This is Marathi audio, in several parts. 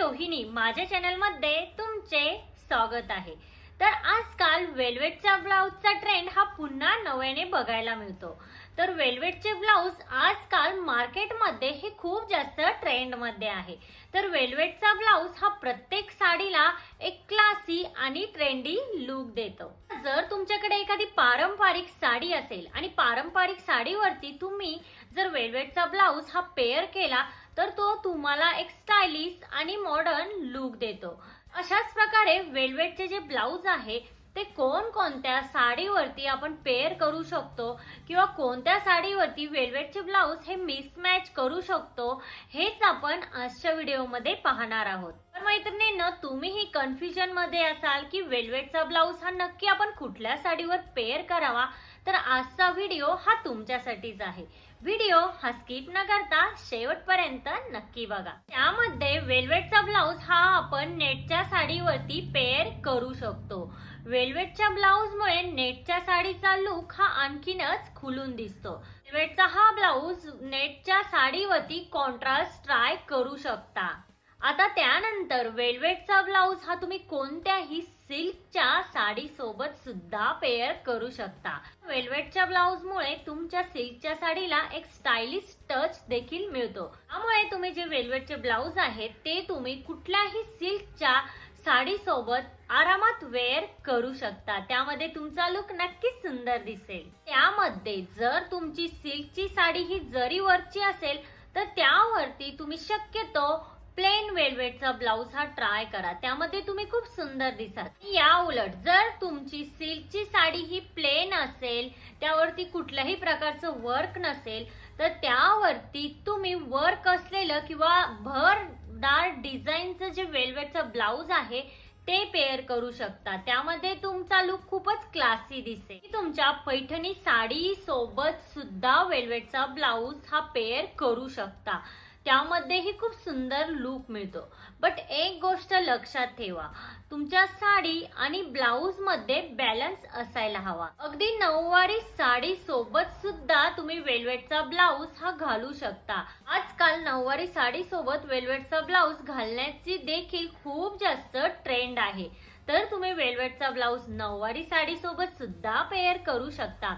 रोहिणी, माझ्या चॅनलमध्ये तुमचे स्वागत आहे। तर आजकाल वेल्वेटचा ब्लाउजचा ट्रेंड हा पुन्हा नव्याने बघायला मिळतो। तर वेल्वेटचे ब्लाउज आजकाल मार्केटमध्ये हे खूप जास्त ट्रेंड मध्ये आहे। तर वेल्वेटचा ब्लाउज हा प्रत्येक साडीला एक क्लासी आणि ट्रेंडी लुक देतो। जर तुमच्याकडे एखादी पारंपरिक साडी असेल आणि पारंपरिक साडीवरती तुम्ही जर वेल्वेटचा ब्लाउज हा पेअर केला तर तो तुम्हाला एक स्टाइलिश आणि मॉडर्न लुक देतो। अशाच प्रकारे वेल्वेटचे जे ब्लाउज आहे ते कोणकोणत्या साडीवरती आपण पेअर करू शकतो किंवा कोणत्या साडीवरती वेल्वेटचे ब्लाउज हे मिसमॅच करू शकतो हेच आपण आजच्या व्हिडिओमध्ये पाहणार आहोत। तर मैत्रिणींनो, तुम्हीही कन्फ्युजन मध्ये असाल की वेल्वेटचा ब्लाउज हा नक्की आपण कुठल्या साडीवर पेअर करावा, तर आजचा व्हिडिओ हा तुमच्यासाठीच आहे। व्हिडिओ हा स्किप न करता शेवटपर्यंत नक्की बघा। त्यामध्ये वेल्वेटचा ब्लाउज हा आपण नेटच्या साडीवरती पेअर करू शकतो। वेल्वेटच्या ब्लाउज मुळे नेटच्या साडीचा लुक हा आणखीनच खुलून दिसतो। वेल्वेटचा हा ब्लाउज नेटच्या साडीवरती कॉन्ट्रास्ट ट्राय करू शकता। आता त्यानंतर वेल्वेटचा ब्लाउज हा तुम्ही कोणत्याही सिल्कच्या साडी सोबत सुद्धा पेअर करू शकता। वेल्वेटच्या ब्लाउज मुळे तुमच्या सिल्कच्या साडीला एक स्टाइलिश टच देखील मिळतो। त्यामुळे तुम्ही जे वेल्वेटचे ब्लाउज आहेत ते तुम्ही कुठल्याही सिल्कच्या साडी सोबत आरामात वेअर करू शकता। त्यामध्ये तुमचा लुक नक्कीच सुंदर दिसेल। त्यामध्ये जर तुमची सिल्कची साडी ही जरीवरची असेल तर त्यावरती तुम्ही शक्यतो प्लेन वेल्वेटचा ब्लाउज हा ट्राय करा, त्यामध्ये तुम्ही खूप सुंदर दिसाल। या उलट जर तुमची सिल्कची साडी ही प्लेन असेल, त्यावरती कुठल्याही प्रकारचं वर्क नसेल, तर त्यावरती तुम्ही वर्क असलेलं किंवा भरदार डिझाईनचं जे वेल्वेटचं ब्लाउज आहे ते पेअर करू शकता। त्यामध्ये तुमचा लुक खूपच क्लासी दिसेल। तुमच्या पैठणी साडी सोबत सुद्धा वेल्वेटचा ब्लाउज हा पेअर करू शकता, त्यामध्येही खूप सुंदर लुक मिळतो। बट एक गोष्ट लक्षात ठेवा, तुमच्या साडी आणि ब्लाउज मध्ये बॅलन्स असायला हवा। अगदी नऊवारी साडी सोबत सुद्धा तुम्ही वेल्वेटचा ब्लाउज हा घालू शकता। आजकाल नऊवारी साडी सोबत वेल्वेटचा ब्लाउज घालण्याची देखील खूप जास्त ट्रेंड आहे। तर तुम्ही वेल्वेटचा ब्लाउज नऊवारी साडी सोबत सुद्धा पेअर करू शकता।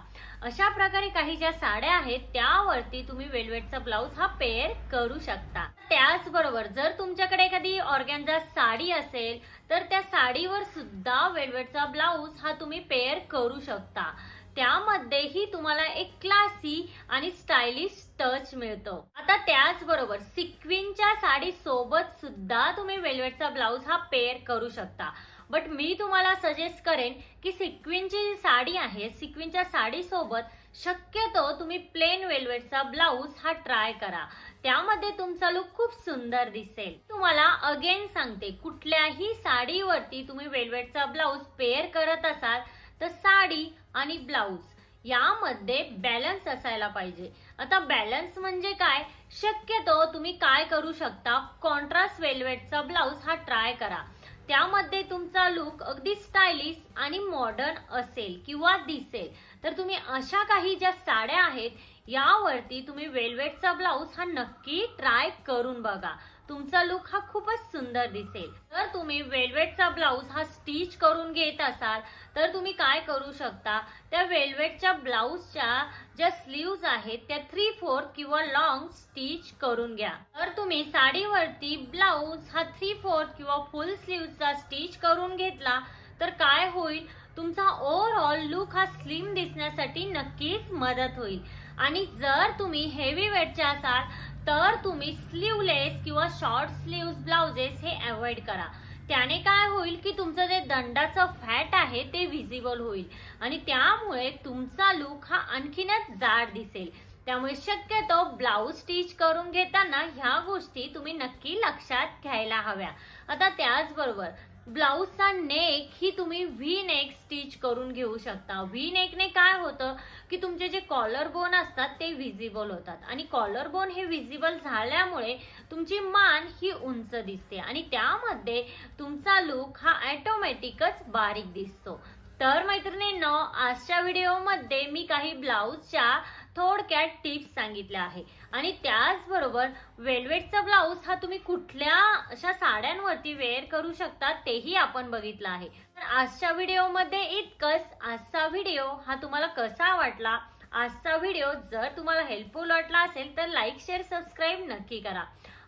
अशा प्रकारे काही ज्या साड्या आहेत त्यावरती तुम्ही वेल्वेटचा ब्लाउज हा पेअर करू शकता। त्याचबरोबर जर तुमच्याकडे एखादी ऑर्गॅन्झा साडी असेल तर त्या साडीवर सुद्धा वेल्वेटचा ब्लाउज हा तुम्ही पेअर करू शकता। त्यामध्येही तुम्हाला एक क्लासी आणि स्टाइलिश टच मिळतो। आता त्याचबरोबर सिक्विनच्या साडी सोबत सुद्धा तुम्ही वेल्वेटचा ब्लाउज हा पेअर करू शकता। बट मी तुम्हाला सजेस्ट करेन की सिक्विनची साडी आहे, सिक्विनच्या साडी सोबत शक्यतो तुम्ही प्लेन वेल्वेटचा ब्लाउज हा ट्राय करा, त्यामध्ये तुमचा लुक खूप सुंदर दिसेल। तुम्हाला अगेन सांगते, कुठल्याही साडीवरती तुम्ही वेल्वेटचा ब्लाउज पेअर करत असाल तर साडी आणि ब्लाउज यामध्ये बॅलन्स असायला पाहिजे। आता बॅलन्स म्हणजे काय, शक्यतो तुम्ही काय करू शकता, कॉन्ट्रास्ट वेल्वेटचा ब्लाउज हा ट्राय करा, त्यामध्ये तुमचा लुक अगदी स्टाइलिश आणि मॉडर्न असेल किंवा दिसेल। तर तुम्ही अशा काही ज्या साड्या आहेत यावरती तुम्ही वेल्वेटचा ब्लाउज हा नक्की ट्राय करून बघा, तुमचा लुक हा खूपच सुंदर दिसेल। जर तुम्ही वेल्वेटचा ब्लाउज हा स्टिच करून घेत असाल तर तुम्ही काय करू शकता, त्या वेल्वेटच्या ब्लाउजच्या ज्या स्लीव्ज आहेत त्या 3/4 किंवा लॉंग स्टिच करून घ्या। तर तुम्ही साडीवरती ब्लाउज हा 3/4 किंवा फुल स्लीव्हचा स्टिच करून घेतला तर काय होईल, तुमचा ओव्हरऑल लुक हा स्लिम दिसण्यासाठी नक्कीच मदत होईल। आणि जर तुम्ही हेवी वेटचे असाल तर तुम्ही स्लीवलेस किंवा शॉर्ट स्लीव्ह ब्लाउजेस हे अवॉइड करा, त्याने काय होईल की तुमचं जे दंडाचं फॅट आहे ते व्हिजिबल होईल आणि त्यामुळे तुमचा लुक हा आणखीनच जाड दिसेल। त्यामुळे शक्यतो ब्लाउज स्टिच करून घेताना ह्या गोष्टी तुम्ही नक्की लक्षात घ्यायला हव्या। आता त्याचबरोबर ब्लाउजचा नेक ही तुम्ही व्ही नेक स्टिच करून घेऊ शकता। व्ही नेकने काय होतं की तुमचे जे कॉलर बोन असतात ते व्हिजिबल होतात आणि कॉलर बोन हे व्हिजिबल झाल्यामुळे तुमची मान ही उंच दिसते आणि त्यामध्ये तुमचा लुक हा ऑटोमॅटिकच बारीक दिसतो। तर मैत्रिणींनो, आजच्या व्हिडिओमध्ये मी काही ब्लाउजच्या थोडक्यात टिप्स सांगितल्या आहे। आणि त्याचबरोबर वेल्वेटचा ब्लाऊज हा तुम्ही कुठल्या अशा साड्यांवरती वेअर करू शकता तेही आपण बघितलं आहे. तर आजच्या व्हिडिओमध्ये इतकंच. आजचा व्हिडिओ हा तुम्हाला कसा वाटला? आजचा व्हिडिओ जर तुम्हाला हेल्पफुल वाटला असेल तर लाईक, शेअर, सबस्क्राईब नक्की करा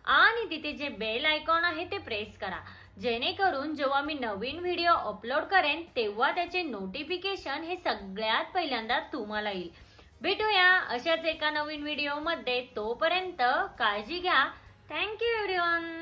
आणि तिथे जे बेल आयकॉन आहे ते प्रेस करा, जेणेकरून जेव्हा मी नवीन व्हिडिओ अपलोड करेन तेव्हा त्याचे नोटिफिकेशन हे सगळ्यात पहिल्यांदा तुम्हाला येईल. भेटूया अशाच एका नवीन व्हिडिओमध्ये. तोपर्यंत काळजी घ्या. Thank you everyone.